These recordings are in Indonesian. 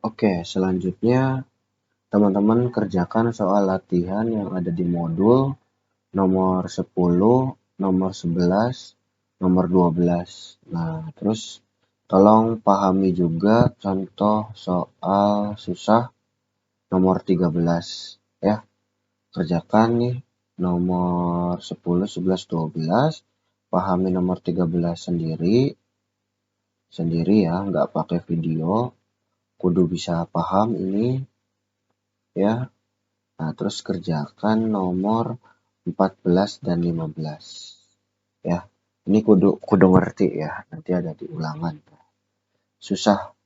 Oke, selanjutnya teman-teman kerjakan soal latihan yang ada di modul nomor 10, nomor 11, nomor 12. Nah, terus tolong pahami juga contoh soal susah nomor 13 ya. Kerjakan nih nomor 10, 11, 12. Pahami nomor 13 sendiri ya, nggak pakai video. Kudu bisa paham ini ya. Nah, terus kerjakan nomor 14 dan 15 ya. Ini kudu ngerti ya, nanti ada di ulangan. Susah,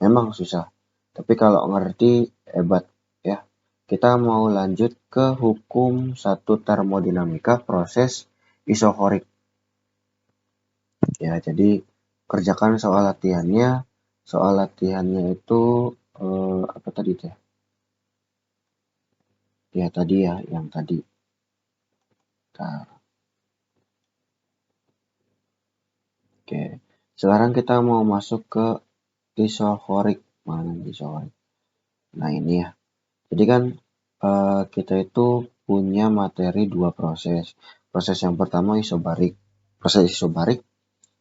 memang susah. Tapi kalau ngerti hebat ya. Kita mau lanjut ke hukum 1 termodinamika proses isokorik. Ya, jadi kerjakan soal latihannya. Soal latihannya itu apa tadi teh? Ya tadi ya, yang tadi. Nah, oke. Sekarang kita mau masuk ke isokorik. Mana isokorik? Nah, ini ya. Jadi kan kita itu punya materi 2 proses. Proses yang pertama isobarik. Proses isobarik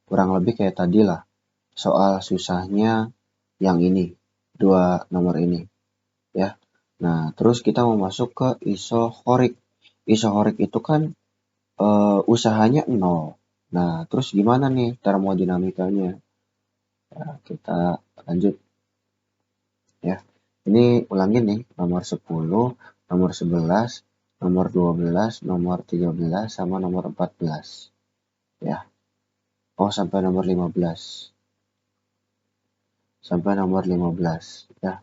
kurang lebih kayak tadi lah. Soal susahnya yang ini, 2 nomor ini ya. Nah, terus kita mau masuk ke isokorik. Isokorik itu kan usahanya 0. Nah, terus gimana nih termodinamikanya? Nah, kita lanjut ya. Ini ulangin nih nomor 10, nomor 11, nomor 12, nomor 13 sama nomor 14 ya. Oh, sampai nomor 15. Sampai nomor 15 ya.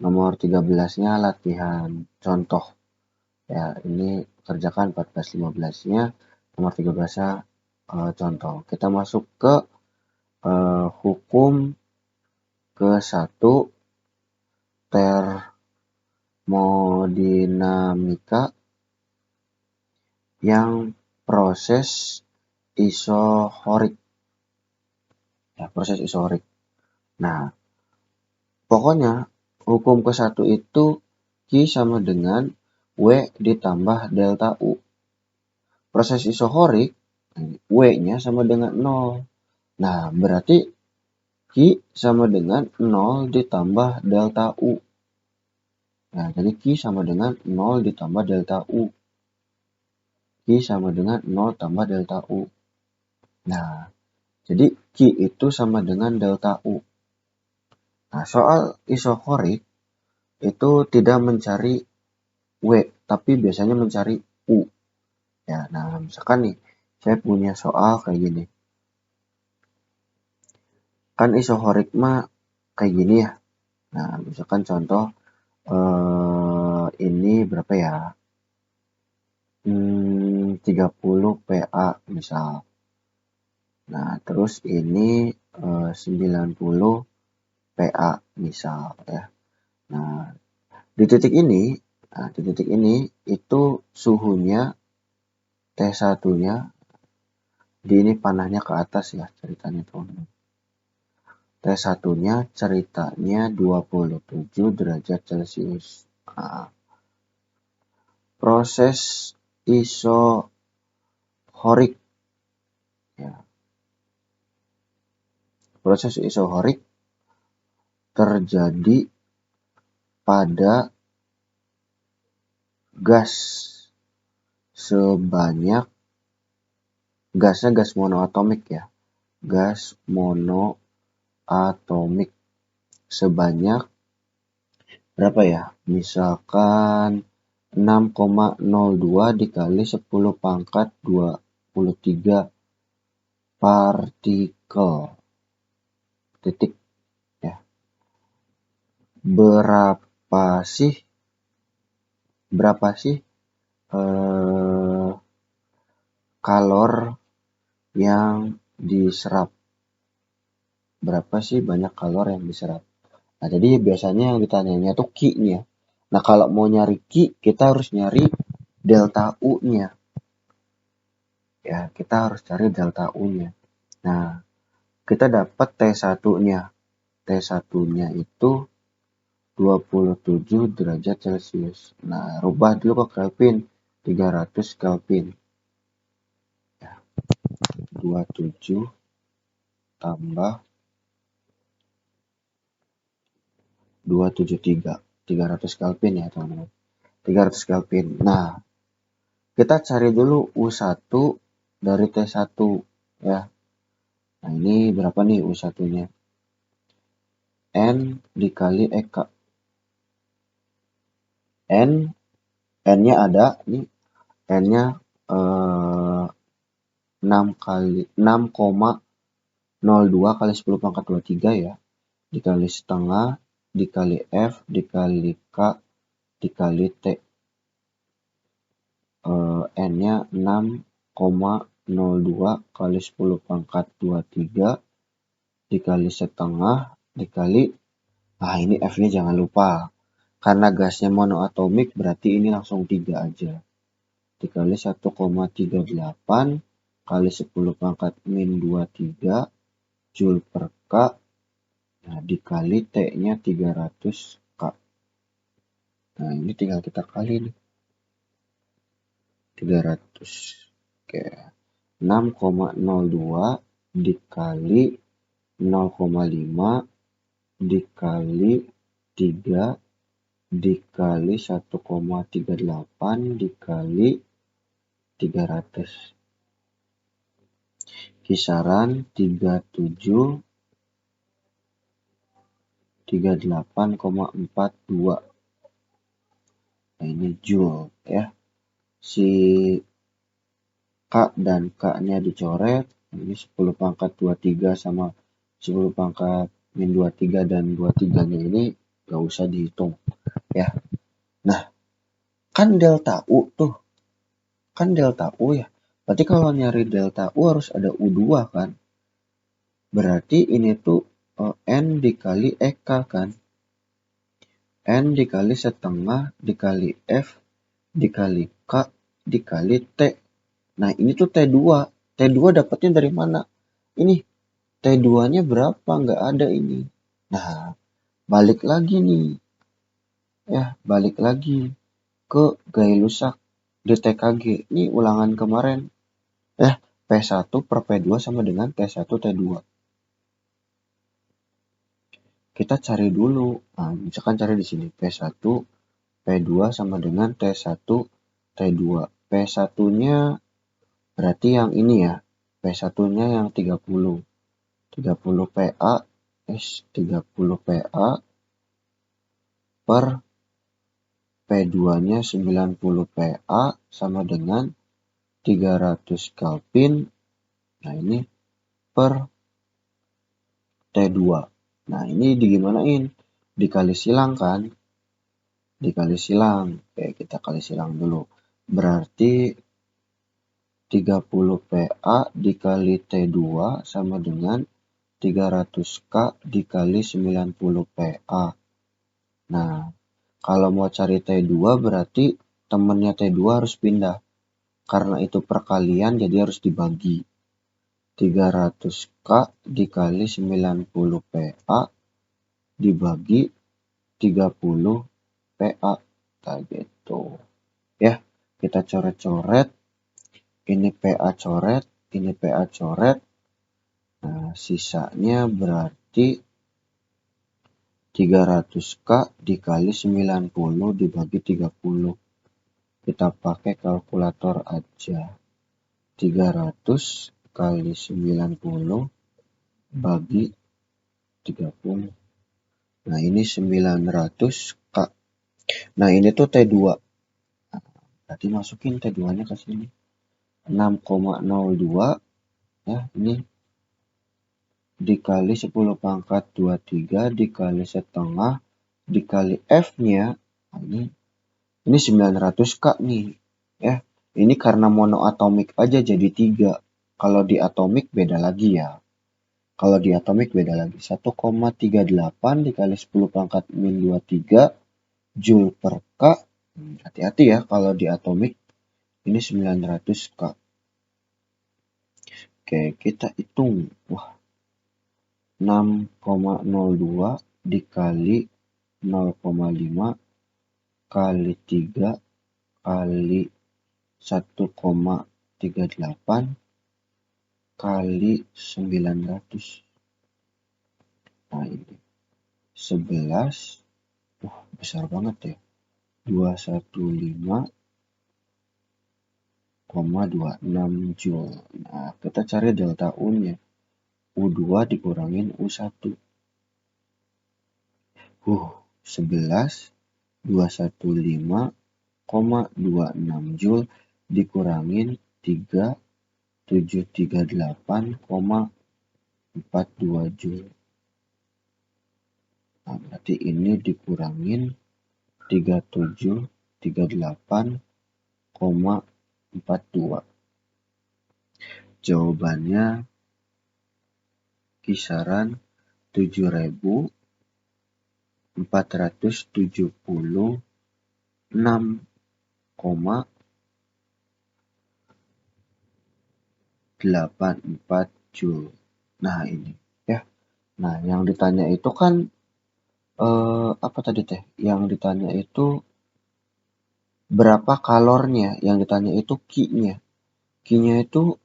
Nomor 13-nya latihan contoh. Ya, ini kerjakan 14 15-nya, nomor 13-nya contoh. Kita masuk ke hukum ke-1 termodinamika yang proses isokorik. Ya, proses isokorik. Nah, pokoknya hukum ke-1 itu Q sama dengan W ditambah delta U. Proses isokorik, W-nya sama dengan 0. Nah, berarti Q sama dengan 0 ditambah delta U. Nah, jadi Q sama dengan 0 ditambah delta U. Q sama dengan 0 tambah delta U. Nah, jadi Q itu sama dengan delta U. Nah, soal isokorik itu tidak mencari W, tapi biasanya mencari U. Ya, nah misalkan nih, saya punya soal kayak gini. Kan isokorik mah kayak gini ya. Nah, misalkan contoh ini berapa ya? 30 PA misal. Nah, terus ini 90 PA misal ya. Nah, di titik ini itu suhunya T1-nya di ini panahnya ke atas ya ceritanya tuh. T1-nya ceritanya 27 derajat Celcius. Nah, proses isokorik ya. Proses isokorik terjadi pada gas sebanyak gasnya gas monoatomik ya. Gas monoatomik sebanyak berapa ya? Misalkan 6,02 dikali 10 pangkat 23 partikel titik ya. Berapa sih kalor yang diserap? Berapa sih banyak kalor yang diserap? Nah, jadi biasanya yang ditanyanya tuh Q-nya. Nah, kalau mau nyari Q, kita harus nyari delta U-nya. Ya, kita harus cari delta U-nya. Nah, kita dapat T1-nya. T1-nya itu 27 derajat Celcius. Nah, rubah dulu ke Kelvin, 300 Kelvin. 27 tambah 273, 300 Kelvin ya teman-teman. 300 Kelvin. Nah, kita cari dulu U1 dari T1 ya. Nah, ini berapa nih U1-nya? N dikali EK. N-nya ada, nih N-nya 6,02 kali 10 pangkat 23 ya. Dikali setengah, dikali F, dikali K, dikali T. N-nya 6,02 kali 10 pangkat 23 dikali setengah dikali, nah ini F-nya jangan lupa. Karena gasnya monoatomik berarti ini langsung 3 aja. Dikali 1,38 kali 10 pangkat min 23 Joule per K. Nah, dikali T-nya 300 K. Nah, ini tinggal kita kali nih. 300. Oke. 6,02 dikali 0,5 dikali 3 dikali 1,38 dikali 300. Kisaran 38,42. Nah, ini Joule ya. Si K dan K-nya dicoret. Ini 10 pangkat 23 sama 10 pangkat min 23 dan 23-nya ini gak usah dihitung ya. Nah, kan delta U tuh. Kan delta U ya. Berarti kalau nyari delta U harus ada U2 kan. Berarti ini tuh N dikali EK kan. N dikali setengah dikali F dikali K dikali T. Nah, ini tuh T2. T2 dapatnya dari mana? Ini T2-nya berapa? Nggak ada ini. Nah, balik lagi nih. Ya, balik lagi ke Gay-Lussac di TKG. Ini ulangan kemarin. P1 per P2 sama dengan T1 T2. Kita cari dulu. Nah, misalkan cari di sini P1 P2 sama dengan T1 T2. P1-nya berarti yang ini ya. P1-nya yang 30. 30 PA 30 PA per P2-nya 90 PA sama dengan 300 Kelvin. Nah, ini per T2. Nah, ini digimanain? Dikali silang kan? Dikali silang. Oke, kita kali silang dulu. Berarti 30 PA dikali T2 sama dengan 300K dikali 90 PA. Nah, kalau mau cari T2 berarti temennya T2 harus pindah. Karena itu perkalian jadi harus dibagi. 300K dikali 90 PA dibagi 30 PA. Kayak gitu. Ya, kita coret-coret. Ini PA coret, ini PA coret. Nah, sisanya berarti 300K dikali 90 dibagi 30. Kita pakai kalkulator aja. 300 kali 90 bagi 30. Nah, ini 900K. Nah, ini tuh T2. Nah, berarti masukin T2-nya ke sini. 6,02 ya, ini dikali 10 pangkat 23 dikali setengah dikali F-nya. Nah, ini 900K nih ya. Ini karena monoatomik aja jadi 3. Kalau di atomik beda lagi ya. Kalau di atomik beda lagi. 1,38 dikali 10 pangkat min 23 Joule per K. Hati-hati ya kalau di atomik ini 900K. Oke, kita hitung. Wah, 6,02 dikali 0,5 kali 3 kali 1,38 kali 900. Nah ini 11, besar banget ya, 215,26 Joule. Nah kita cari delta U nya, U2 dikurangin U1. 11 215,26 Joule dikurangin 3738,42 Joule. Nah, berarti ini dikurangin 3738,42. Jawabannya kisaran 7.476,84 Joule. Nah ini ya. Nah yang ditanya itu kan apa tadi teh? Yang ditanya itu berapa kalornya? Yang ditanya itu Q-nya. Q-nya itu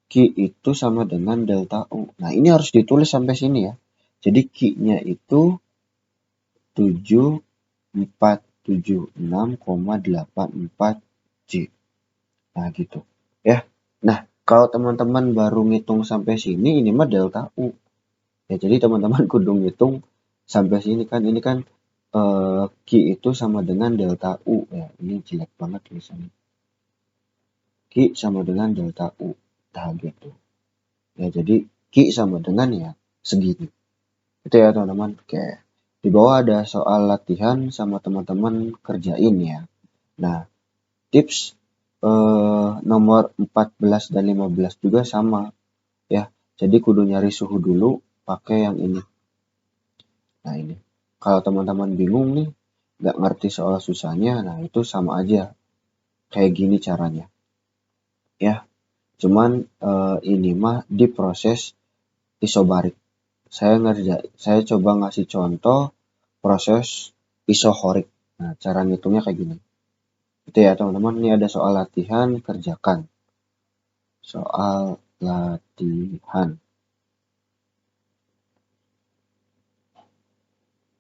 Q itu sama dengan delta U. Nah ini harus ditulis sampai sini ya. Jadi Q-nya itu 7476,84 J. Nah gitu ya. Nah kalau teman-teman baru ngitung sampai sini, ini mah delta U. Ya jadi teman-teman kudu ngitung sampai sini kan. Ini kan Q itu sama dengan delta U ya. Ini jelek banget tulisannya. Q sama dengan delta U. Nah gitu. Ya jadi Q sama dengan ya segini. Itu ya teman-teman. Oke. Di bawah ada soal latihan sama teman-teman kerjain ya. Nah, tips nomor 14 dan 15 juga sama ya. Jadi kudu nyari suhu dulu pakai yang ini. Nah ini. Kalau teman-teman bingung nih, nggak ngerti soal susahnya, nah itu sama aja. Kayak gini caranya. Ya. Cuman ini mah diproses isobarik. Saya coba ngasih contoh proses isohorik. Nah, cara ngitungnya kayak gini. Itu ya teman-teman, ini ada soal latihan, kerjakan. Soal latihan.